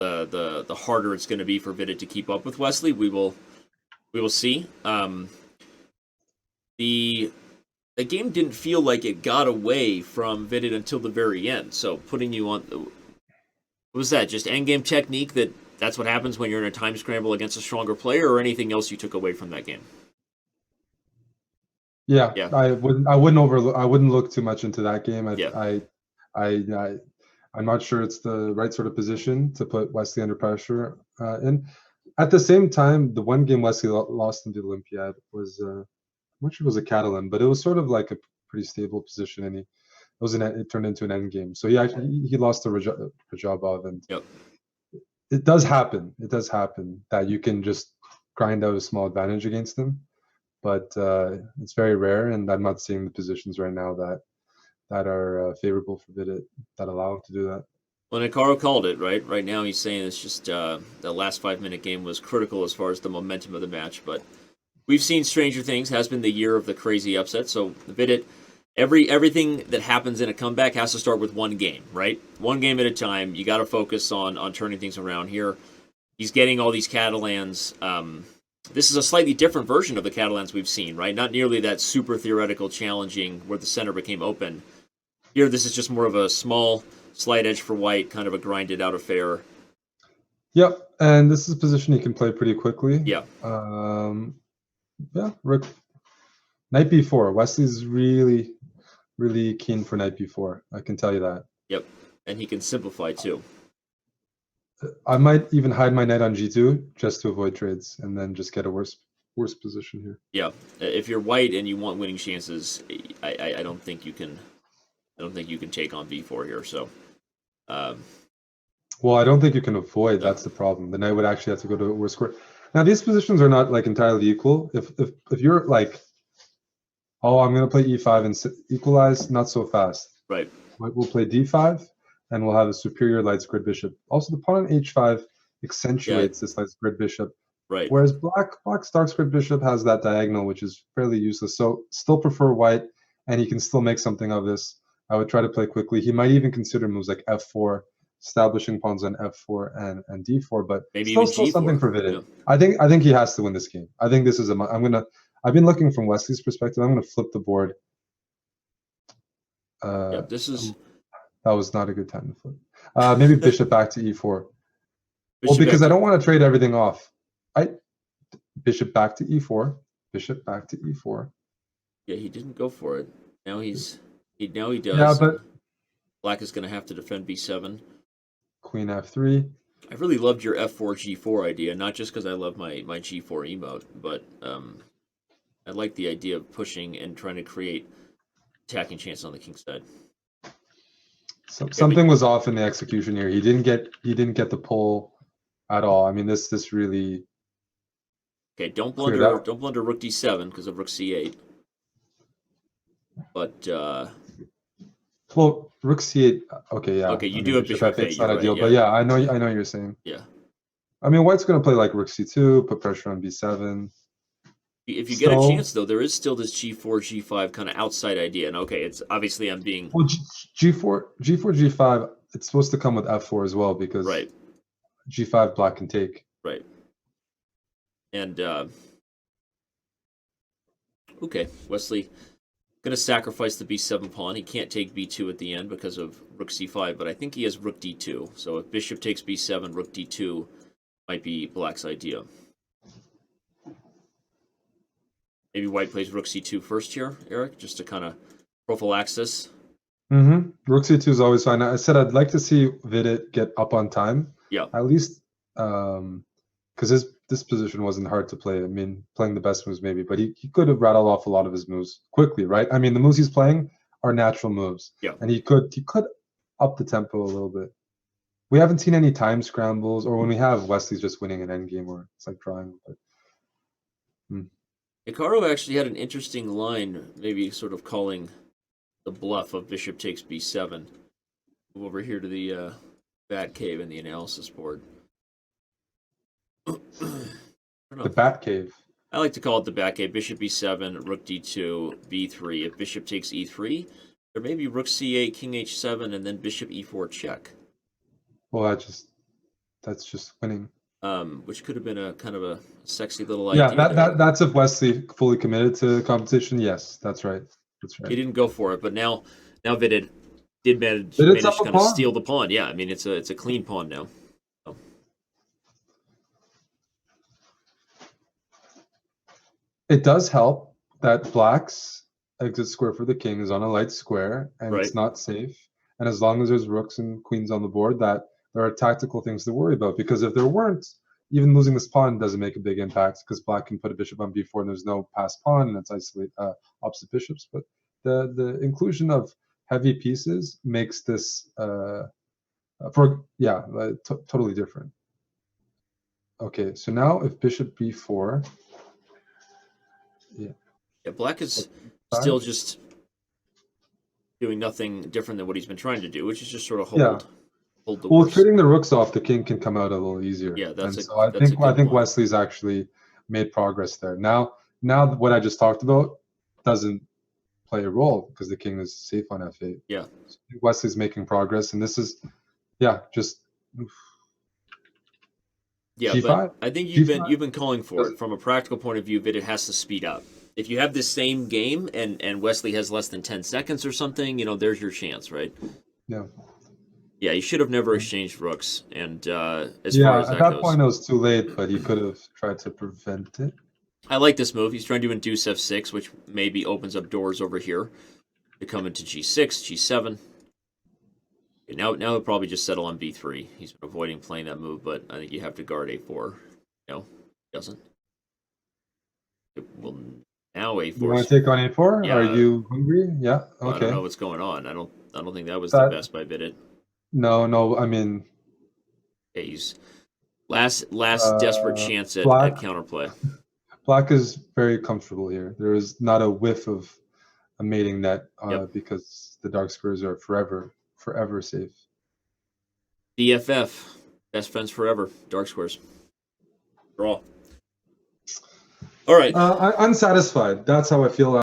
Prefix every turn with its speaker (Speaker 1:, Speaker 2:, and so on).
Speaker 1: the harder it's going to be for Vidit to keep up with Wesley. We will see. The game didn't feel like it got away from Vidit until the very end. So putting you on, what was that? Just endgame technique, that's what happens when you're in a time scramble against a stronger player, or anything else you took away from that game?
Speaker 2: Yeah. I wouldn't look too much into that game. I'm not sure it's the right sort of position to put Wesley under pressure in. At the same time, the one game Wesley lost in the Olympiad was, I'm not sure it was a Catalan, but it was sort of like a pretty stable position, and it turned into an end game. So he lost to Rajabov, and it does happen. It does happen that you can just grind out a small advantage against him, but it's very rare, and I'm not seeing the positions right now that are favorable for Vidit that allow him to do that.
Speaker 1: Well, Hikaru called it, right? Right now he's saying it's just the last 5-minute game was critical as far as the momentum of the match, but we've seen stranger things. Has been the year of the crazy upset. So Vidit, everything that happens in a comeback has to start with one game, right? One game at a time. You got to focus on turning things around here. He's getting all these Catalans. This is a slightly different version of the Catalans we've seen, right? Not nearly that super theoretical challenging where the center became open. Here, this is just more of a small slight edge for white, kind of a grinded out affair.
Speaker 2: Yep, and this is a position he can play pretty quickly.
Speaker 1: Yeah.
Speaker 2: Rook. Knight b4. Wesley's really, really keen for knight b4. I can tell you that.
Speaker 1: Yep, and he can simplify too.
Speaker 2: I might even hide my knight on g2 just to avoid trades, and then just get a worse position here.
Speaker 1: Yeah, if you're white and you want winning chances, I don't think you can. I don't think you can take on b4 here. So,
Speaker 2: well, I don't think you can avoid. No. That's the problem. The knight would actually have to go to a worse square. Now, these positions are not like entirely equal. If you're like, oh, I'm going to play e5 and equalize, not so fast.
Speaker 1: Right.
Speaker 2: We'll play d5, and we'll have a superior light squared bishop. Also, the pawn on h5 accentuates this light squared bishop.
Speaker 1: Right.
Speaker 2: Whereas black's dark squared bishop has that diagonal, which is fairly useless. So, still prefer white, and he can still make something of this. I would try to play quickly. He might even consider moves like f4, establishing pawns on f4 and d4, but
Speaker 1: maybe
Speaker 2: still
Speaker 1: G4.
Speaker 2: Something for Vidit.
Speaker 1: Yeah.
Speaker 2: I think he has to win this game. I think this is I've been looking from Wesley's perspective. I'm gonna flip the board.
Speaker 1: This is
Speaker 2: that was not a good time to flip. Maybe bishop back to e4. Because I don't want to trade everything off. Bishop back to e4. Bishop back to e4.
Speaker 1: Yeah, he didn't go for it. Now he does.
Speaker 2: Yeah, but
Speaker 1: black is going to have to defend b7.
Speaker 2: Queen f3.
Speaker 1: I really loved your f4 g4 idea, not just because I love my g4 emote, but I like the idea of pushing and trying to create attacking chances on the king's side.
Speaker 2: Something was off in the execution here. He didn't get the pull at all. I mean, this really.
Speaker 1: Okay, don't blunder rook d7 because of rook c8. But
Speaker 2: well, rook c8. Okay, yeah.
Speaker 1: Okay, you do have bishop f8.
Speaker 2: It's not ideal, but yeah, I know what you're saying.
Speaker 1: Yeah.
Speaker 2: I mean, white's going to play like rook c2, put pressure on b7.
Speaker 1: If you get a chance, though, there is still this g4, g5 kind of outside idea. And okay, it's obviously I'm being.
Speaker 2: Well, g4, g5. It's supposed to come with f4 as well because g5 black can take.
Speaker 1: Right. And okay, Wesley. Going to sacrifice the b7 pawn. He can't take b2 at the end because of rook c5, but I think he has rook d2. So if bishop takes b7, rook d2 might be black's idea. Maybe white plays rook c2 first here, Eric, just to kind of prophylaxis.
Speaker 2: Rook c2 is always fine. I said I'd like to see Vidit get up on time.
Speaker 1: Yeah.
Speaker 2: At least because this position wasn't hard to play. I mean, playing the best moves maybe, but he could have rattled off a lot of his moves quickly, right? I mean, the moves he's playing are natural moves.
Speaker 1: Yeah.
Speaker 2: And he could up the tempo a little bit. We haven't seen any time scrambles, or when we have, Wesley's just winning an endgame, or it's like drawing. But
Speaker 1: Hikaru actually had an interesting line, maybe sort of calling the bluff of bishop takes b7. Move over here to the bat cave in the analysis board.
Speaker 2: The bat cave.
Speaker 1: I like to call it the bat cave. Bishop b7, rook d2, b3. If bishop takes e3, there may be rook c8, king h7, and then bishop e4 check.
Speaker 2: Well, that just That's just winning.
Speaker 1: Which could have been a kind of a sexy little
Speaker 2: Yeah,
Speaker 1: idea.
Speaker 2: that's if Wesley fully committed to the competition. Yes, that's right. That's
Speaker 1: He
Speaker 2: right.
Speaker 1: didn't go for it, but now Vidit did manage
Speaker 2: Vidit's
Speaker 1: to
Speaker 2: up a
Speaker 1: kind of
Speaker 2: pawn.
Speaker 1: steal the pawn. Yeah, I mean it's a clean pawn now. So,
Speaker 2: It does help that Black's exit square for the king is on a light square, and
Speaker 1: Right.
Speaker 2: it's not safe. And as long as there's rooks and queens on the board, that there are tactical things to worry about. Because if there weren't, even losing this pawn doesn't make a big impact, because Black can put a bishop on b4 and there's no passed pawn, and it's isolate opposite bishops. But the inclusion of heavy pieces makes this totally different. Okay, so now if bishop b4,
Speaker 1: yeah, Black is still just doing nothing different than what he's been trying to do, which is just sort of hold the
Speaker 2: well,
Speaker 1: worst.
Speaker 2: trading the rooks off, the king can come out a little easier.
Speaker 1: Yeah, that's
Speaker 2: and
Speaker 1: a
Speaker 2: so I
Speaker 1: that's a
Speaker 2: think
Speaker 1: good point.
Speaker 2: Wesley's actually made progress there. Now what I just talked about doesn't play a role because the king is safe on f8.
Speaker 1: Yeah,
Speaker 2: so I think Wesley's making progress, and this is just
Speaker 1: yeah.
Speaker 2: G5?
Speaker 1: But I think you've
Speaker 2: G5?
Speaker 1: been calling for it from a practical point of view that it has to speed up. If you have the same game and Wesley has less than 10 seconds or something, there's your chance, right?
Speaker 2: Yeah.
Speaker 1: Yeah, you should have never exchanged rooks. And as
Speaker 2: Yeah,
Speaker 1: far as
Speaker 2: at
Speaker 1: that
Speaker 2: that
Speaker 1: goes,
Speaker 2: point it was too late, but he could have tried to prevent it.
Speaker 1: I like this move. He's trying to induce f6, which maybe opens up doors over here to come into g6, g7. Okay, now he'll probably just settle on b3. He's been avoiding playing that move, but I think you have to guard a4. No, he doesn't. Well, now a4.
Speaker 2: You want to take on a4?
Speaker 1: Yeah.
Speaker 2: Are you hungry? Yeah. Okay.
Speaker 1: I don't know what's going on. I don't think that was the best by Vidit.
Speaker 2: No. I mean,
Speaker 1: okay, he's last desperate chance at counterplay.
Speaker 2: Black is very comfortable here. There is not a whiff of a mating net because the dark squares are forever safe.
Speaker 1: BFF, best friends forever. Dark squares. Draw. All right.
Speaker 2: Unsatisfied. That's how I feel.